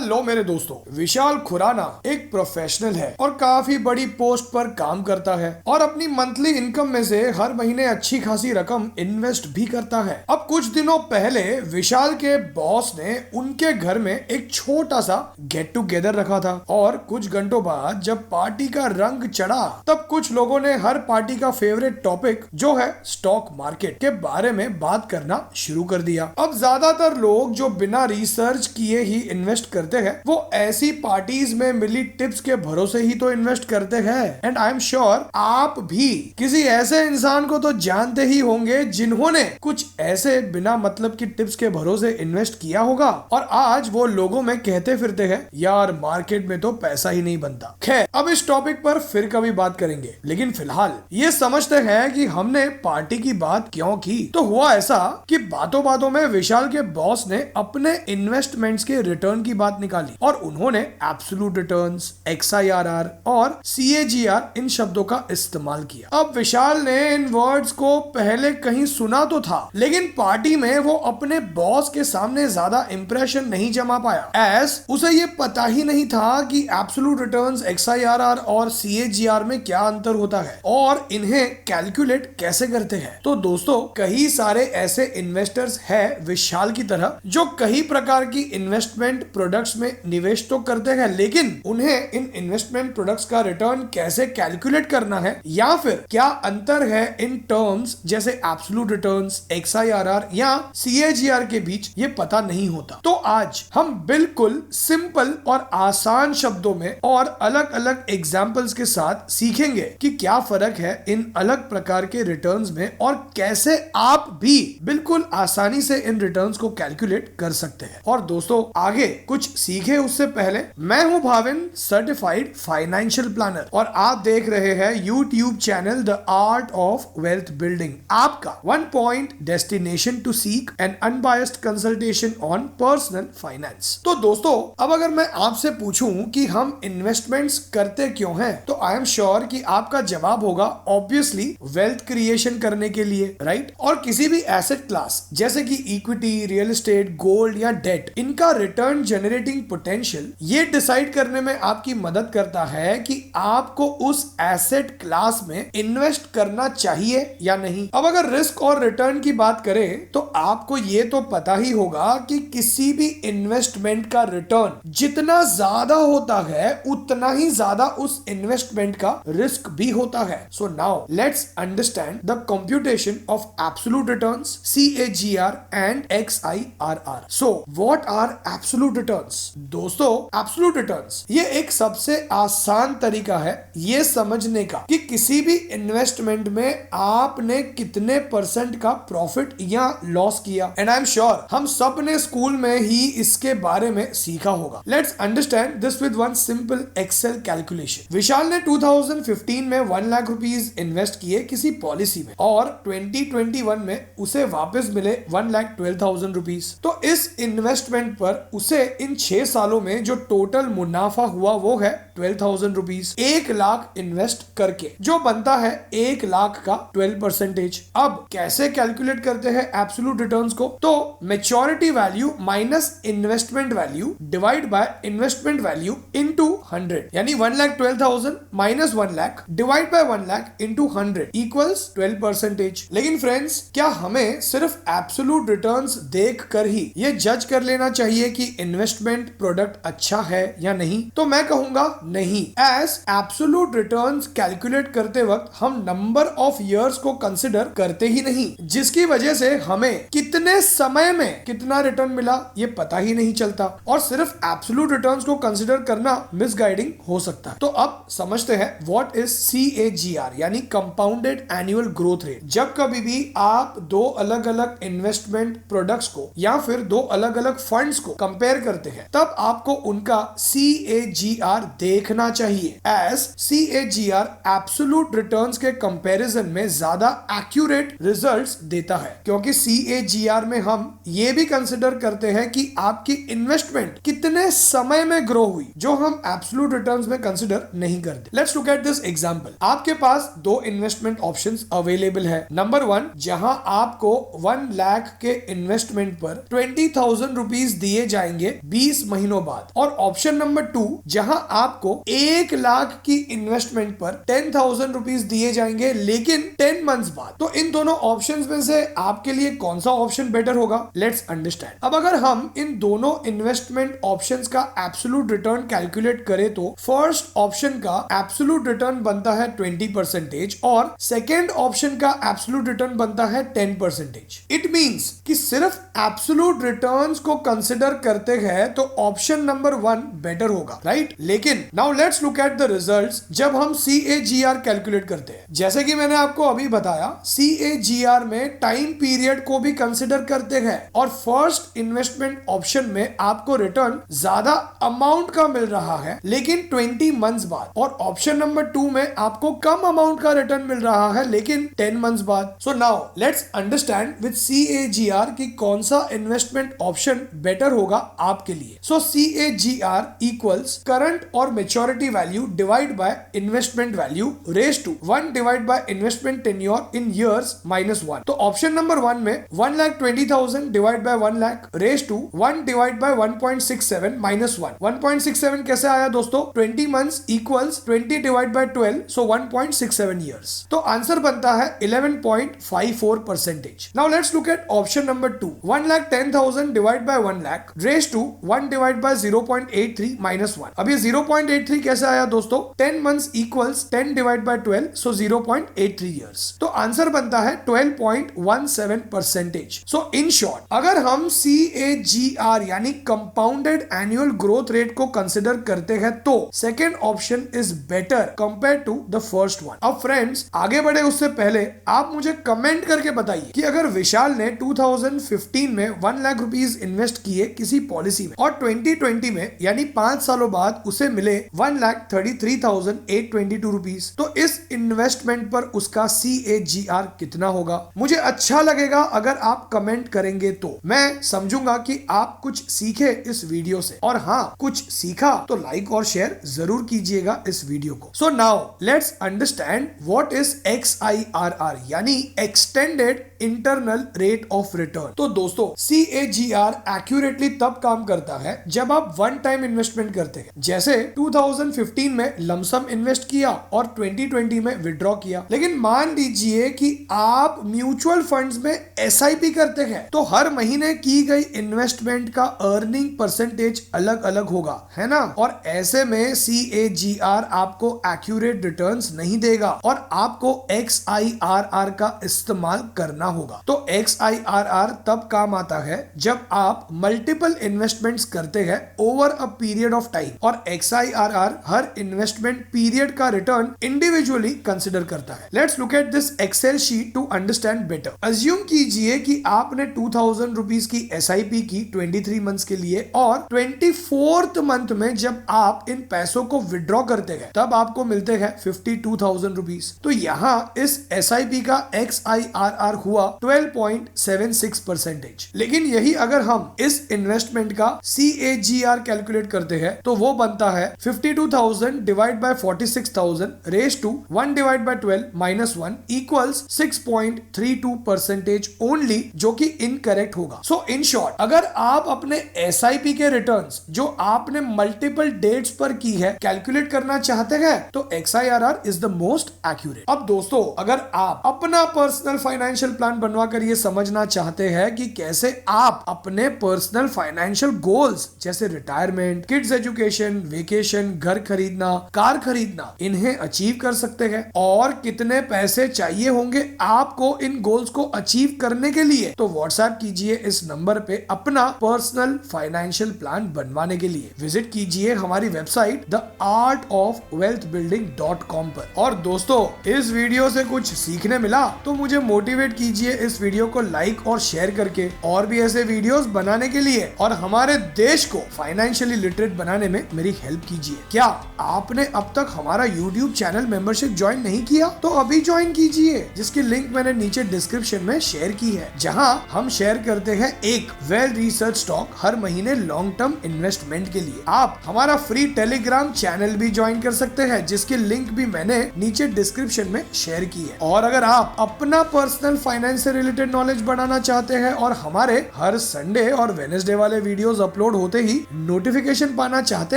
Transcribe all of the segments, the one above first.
Hello मेरे दोस्तों, विशाल खुराना एक प्रोफेशनल है और काफी बड़ी पोस्ट पर काम करता है और अपनी मंथली इनकम में से हर महीने अच्छी खासी रकम इन्वेस्ट भी करता है। अब कुछ दिनों पहले विशाल के बॉस ने उनके घर में एक छोटा सा गेट टुगेदर रखा था और कुछ घंटों बाद जब पार्टी का रंग चढ़ा तब कुछ लोगों ने हर पार्टी का फेवरेट टॉपिक जो है स्टॉक मार्केट के बारे में बात करना शुरू कर दिया। अब ज्यादातर लोग जो बिना रिसर्च किए ही इन्वेस्ट करते हैं वो ऐसी पार्टीज में मिली टिप्स के भरोसे ही तो इन्वेस्ट करते हैं। एंड आई एम श्योर आप भी किसी ऐसे इंसान को तो जानते ही होंगे जिन्होंने कुछ ऐसे बिना मतलब की टिप्स के भरोसे इन्वेस्ट किया होगा और आज वो लोगों में कहते फिरते हैं यार मार्केट में तो पैसा ही नहीं बनता। खैर, अब इस टॉपिक पर फिर कभी बात करेंगे, लेकिन फिलहाल ये समझते हैं कि हमने पार्टी की बात क्यों की। तो हुआ ऐसा कि बातों बातों में विशाल के बॉस ने अपने इन्वेस्टमेंट्स के रिटर्न की बात निकाली और उन्होंने एब्सोल्यूट रिटर्न्स, XIRR और CAGR इन शब्दों का इस्तेमाल किया। अब विशाल ने इन वर्ड्स को पहले कहीं सुना तो था, लेकिन पार्टी में वो अपने बॉस के सामने ज्यादा इंप्रेशन नहीं जमा पाया एज उसे ये पता ही नहीं था कि एब्सोल्यूट रिटर्न्स, XIRR और CAGR में क्या अंतर होता है और इन्हें कैलकुलेट कैसे करते हैं। तो दोस्तों, कई सारे ऐसे इन्वेस्टर्स हैं विशाल की तरह जो कई प्रकार की इन्वेस्टमेंट प्रोडक्ट्स में निवेश तो करते हैं, लेकिन उन्हें इन इन्वेस्टमेंट प्रोडक्ट्स का रिटर्न कैसे कैलकुलेट करना है या फिर क्या अंतर है इन टर्म्स जैसे एब्सोल्यूट रिटर्न्स, XIRR या CAGR के बीच ये पता नहीं होता। तो आज हम बिल्कुल सिंपल और आसान शब्दों में और अलग अलग एग्जाम्पल्स के साथ सीखेंगे कि क्या फर्क है इन अलग प्रकार के रिटर्न्स में और कैसे आप भी बिल्कुल आसानी से इन रिटर्न्स को कैलकुलेट कर सकते हैं। और दोस्तों, आगे कुछ सीखे उससे पहले मैं हूं भाविन, सर्टिफाइड फाइनेंशियल प्लानर और आप देख रहे हैं YouTube channel the art of wealth building, आपका one point destination to seek an unbiased consultation on personal finance. तो दोस्तों, अब अगर मैं आपसे पूछूं कि हम इन्वेस्टमेंट्स करते क्यों हैं, तो आई एम श्योर कि आपका जवाब होगा ऑब्वियसली वेल्थ क्रिएशन करने के लिए, राइट। और किसी भी एसेट क्लास जैसे कि इक्विटी, रियल एस्टेट, गोल्ड या डेट, इनका रिटर्न जनरेटिंग पोटेंशियल ये डिसाइड करने में आपकी मदद करता है कि आपको उस एसेट क्लास में इन्वेस्ट करना चाहिए या नहीं। अब अगर रिस्क और रिटर्न की बात करें तो आपको ये तो पता ही होगा कि किसी भी इन्वेस्टमेंट का रिटर्न जितना ज्यादा होता है उतना ही ज्यादा उस इन्वेस्टमेंट का रिस्क भी होता है। So now let's understand the computation of absolute returns, CAGR and XIRR। So what are absolute returns? दोस्तों, एब्सोल्यूट रिटर्न्स ये एक सबसे आसान तरीका है ये समझने का कि किसी भी इन्वेस्टमेंट में आपने कितने % का प्रॉफिट या लॉस किया। एंड आई एम श्योर हम सब ने स्कूल में ही इसके बारे में सीखा होगा। Let's understand this with one simple Excel calculation. Vishal ने 2015 में 1 लाख रुपीज इन्वेस्ट किए किसी पॉलिसी में और 2021 में उसे वापस मिले 1,12,000 रुपीज। तो इस इन्वेस्टमेंट पर उसे इन 6 सालों में जो टोटल मुनाफा हुआ वो है 12,000 रुपीज। 1 लाख इन्वेस्ट करके जो बनता है 1 लाख का 12%। अब कैसे कैलकुलेट करते हैं एब्सोल्यूट रिटर्न्स को? तो maturity value minus investment value divide by investment value into 100, यानी 1,12,000 minus 1 lakh divide by 1 lakh into 100 equals 12%। लेकिन फ्रेंड्स, क्या हमें सिर्फ एब्सोल्यूट रिटर्न्स देख कर ही ये जज कर लेना चाहिए कि इन्वेस्टमेंट प्रोडक्ट अच्छा है या नहीं? तो मैं कहूंगा नहीं। एज एब्सोल्यूट रिटर्न्स कैलकुलेट करते वक्त हम नंबर ऑफ इयर्स को कंसिडर करते ही नहीं, जिसकी वजह से हमें कितने समय में कितना रिटर्न मिला ये पता ही नहीं चलता और सिर्फ एब्सोल्यूट रिटर्न्स को कंसिडर करना मिसगाइडिंग हो सकता है। तो अब समझते हैं व्हाट इज CAGR यानी कंपाउंडेड एनुअल ग्रोथ रेट। जब कभी भी आप दो अलग अलग इन्वेस्टमेंट प्रोडक्ट्स को या फिर दो अलग अलग फंड्स को कंपेयर करते हैं तब आपको उनका CAGR देख देखना चाहिए, एज CAGR एब्सोल्यूट रिटर्न्स के कंपैरिजन में ज्यादा एक्यूरेट रिजल्ट्स देता है, क्योंकि CAGR में हम ये भी कंसिडर करते हैं कि आपकी इन्वेस्टमेंट कितने समय में ग्रो हुई, जो हम एब्सोल्यूट रिटर्न्स में कंसिडर नहीं करते। Let's look at this example. आपके पास दो इन्वेस्टमेंट ऑप्शंस अवेलेबल है। नंबर 1, जहां आपको 1 लाख के इन्वेस्टमेंट पर 20,000 रुपीज दिए जाएंगे 20 महीनों बाद, और ऑप्शन नंबर 2, जहां आपको 1 लाख की इन्वेस्टमेंट पर 10,000 रुपीज दिए जाएंगे लेकिन 10 मंथ्स बाद। तो इन दोनों ऑप्शंस में से आपके लिए कौन सा ऑप्शन बेटर होगा? Let's understand. अब अगर हम इन दोनों इन्वेस्टमेंट ऑप्शंस का एब्सोल्यूट रिटर्न कैलकुलेट करें तो फर्स्ट ऑप्शन का एब्सोल्यूट रिटर्न बनता है 20% और सेकेंड ऑप्शन का एब्सोल्यूट रिटर्न बनता है 10%। इट मींस कि सिर्फ एब्सोल्यूट रिटर्न्स को कंसिडर करते हैं तो ऑप्शन नंबर 1 बेटर होगा, राइट? लेकिन now let's look at the results जब हम CAGR कैलकुलेट करते हैं। जैसे कि मैंने आपको अभी बताया, CAGR में टाइम पीरियड को भी कंसिडर करते हैं और फर्स्ट इन्वेस्टमेंट ऑप्शन में आपको रिटर्न ज्यादा अमाउंट का मिल रहा है लेकिन 20 मंथ्स बाद, और ऑप्शन नंबर 2 में आपको कम अमाउंट का रिटर्न मिल रहा है लेकिन 10 मंथ्स बाद। सो now let's understand with CAGR कि कौन सा इन्वेस्टमेंट ऑप्शन बेटर होगा आपके लिए। सो CAGR इक्वल्स करंट और maturity value divide by investment value raise to 1 divide by investment tenure in years -1। तो ऑप्शन नंबर 1 में 1,20,000 divide by 1 lakh raise to 1 divide by 1.67 -1। 1.67 कैसे आया दोस्तों? 20 months equals 20 divide by 12, so 1.67 years. तो answer बनता है 11.54%। Now let's look at option number 2, 1,10,000 divide by 1 lakh raise to 1 divide by 0.83 -1। अब ये 0.83 कैसे आया दोस्तों? 10 months equals 10 divide by 12, so 0.83 years. तो आंसर बनता है 12.17%। सो इन शॉर्ट, अगर हम CAGR यानी कंपाउंडेड एनुअल ग्रोथ रेट को कंसिडर करते हैं तो second option is better compare to the first one. अब फ्रेंड्स, आगे बढ़े उससे पहले आप मुझे कमेंट करके बताइए कि अगर विशाल ने 2015 में 1 लाख रुपीस इन्वेस्ट किए किसी पॉलिसी में और 2020 में यानी 5 सालों बाद उसे मिले 1,33,822 रुपीस, तो इस इन्वेस्टमेंट पर उसका CAGR कितना होगा? मुझे अच्छा लगेगा अगर आप कमेंट करेंगे, तो मैं समझूंगा कि आप कुछ सीखे इस वीडियो से, और हाँ, कुछ सीखा तो लाइक और शेयर जरूर कीजिएगा इस वीडियो को। सो now let's understand what is XIRR यानी extended internal rate of return. तो दोस्तों, CAGR एक्यूरेटली तब काम करता है जब आप वन टाइम इन्वेस्टमेंट करते हैं, जैसे 2015 में लमसम इन्वेस्ट किया और 2020 में विड्रॉ किया। लेकिन मान लीजिए कि आप म्यूचुअल फंड्स में SIP करते हैं, तो हर महीने की गई इन्वेस्टमेंट का अर्निंग परसेंटेज अलग अलग होगा, है ना? और ऐसे में CAGR आपको एक्यूरेट रिटर्न्स नहीं देगा और आपको XIRR का इस्तेमाल करना होगा। तो XIRR तब काम आता है जब आप मल्टीपल इन्वेस्टमेंट्स करते हैं over a period of time, और XIRR हर इन्वेस्टमेंट पीरियड का रिटर्न इंडिविजुअली कंसिडर करता है। Let's look at this Excel sheet to understand better. Assume कीजिए कि आपने 2,000 रुपीस की SIP की 23 मंथ्स के लिए, और 24th मंथ में जब आप इन पैसों को विड्रॉ करते हैं तब आपको मिलते हैं 52,000 रुपीस। तो यहाँ इस SIP का XIRR हुआ 12.76%। लेकिन यही अगर हम इस इन्वेस्टमेंट का CAGR कैलकुलेट करते हैं तो वो बनता है 52,000 divide by 46,000 raise to 1 divide by 12 -1 equals 6.32% only, जो कि इनकरेक्ट होगा। सो इन शॉर्ट, अगर आप अपने SIP के रिटर्न्स जो आपने मल्टीपल डेट्स पर की है कैलकुलेट करना चाहते हैं तो XIRR is the most accurate. अब दोस्तों, अगर आप अपना पर्सनल फाइनेंशियल प्लान बनवाकर ये समझना चाहते हैं कि कैसे आप अपने पर्सनल फाइनेंशियल गोल्स जैसे रिटायरमेंट, किड्स एजुकेशन, वेकेशन, घर खरीदना, कार खरीदना, इन्हें अचीव कर सकते हैं और कितने पैसे चाहिए होंगे आपको इन गोल्स को अचीव करने के लिए, तो व्हाट्सएप कीजिए इस नंबर पे अपना पर्सनल फाइनेंशियल प्लान बनवाने के लिए। विजिट कीजिए हमारी वेबसाइट theartofwealthbuilding.com पर। और दोस्तों, इस वीडियो से कुछ सीखने मिला तो मुझे मोटिवेट कीजिए इस वीडियो को लाइक और शेयर करके, और भी ऐसे वीडियोस बनाने के लिए, और हमारे देश को फाइनेंशियली लिटरेट बनाने में मेरी हेल्प कीजिए। कीजिए। क्या आपने अब तक हमारा YouTube चैनल मेंबरशिप ज्वाइन नहीं किया तो अभी ज्वाइन कीजिए, जिसकी लिंक मैंने नीचे डिस्क्रिप्शन में शेयर की है, जहां हम शेयर करते हैं एक वेल रिसर्च स्टॉक हर महीने लॉन्ग टर्म इन्वेस्टमेंट के लिए। आप हमारा फ्री टेलीग्राम चैनल भी ज्वाइन कर सकते हैं, जिसकी लिंक भी मैंने नीचे डिस्क्रिप्शन में शेयर की है। और अगर आप अपना पर्सनल फाइनेंस से रिलेटेड नॉलेज बढ़ाना चाहते हैं और हमारे हर संडे और वेडनेसडे वाले वीडियोस अपलोड होते ही नोटिफिकेशन पाना चाहते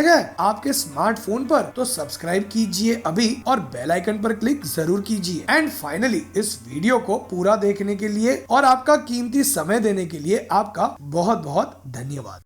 हैं आपके स्मार्टफोन पर, तो सब्सक्राइब कीजिए अभी और बेल आइकन पर क्लिक जरूर कीजिए। एंड फाइनली इस वीडियो को पूरा देखने के लिए और आपका कीमती समय देने के लिए आपका बहुत बहुत धन्यवाद।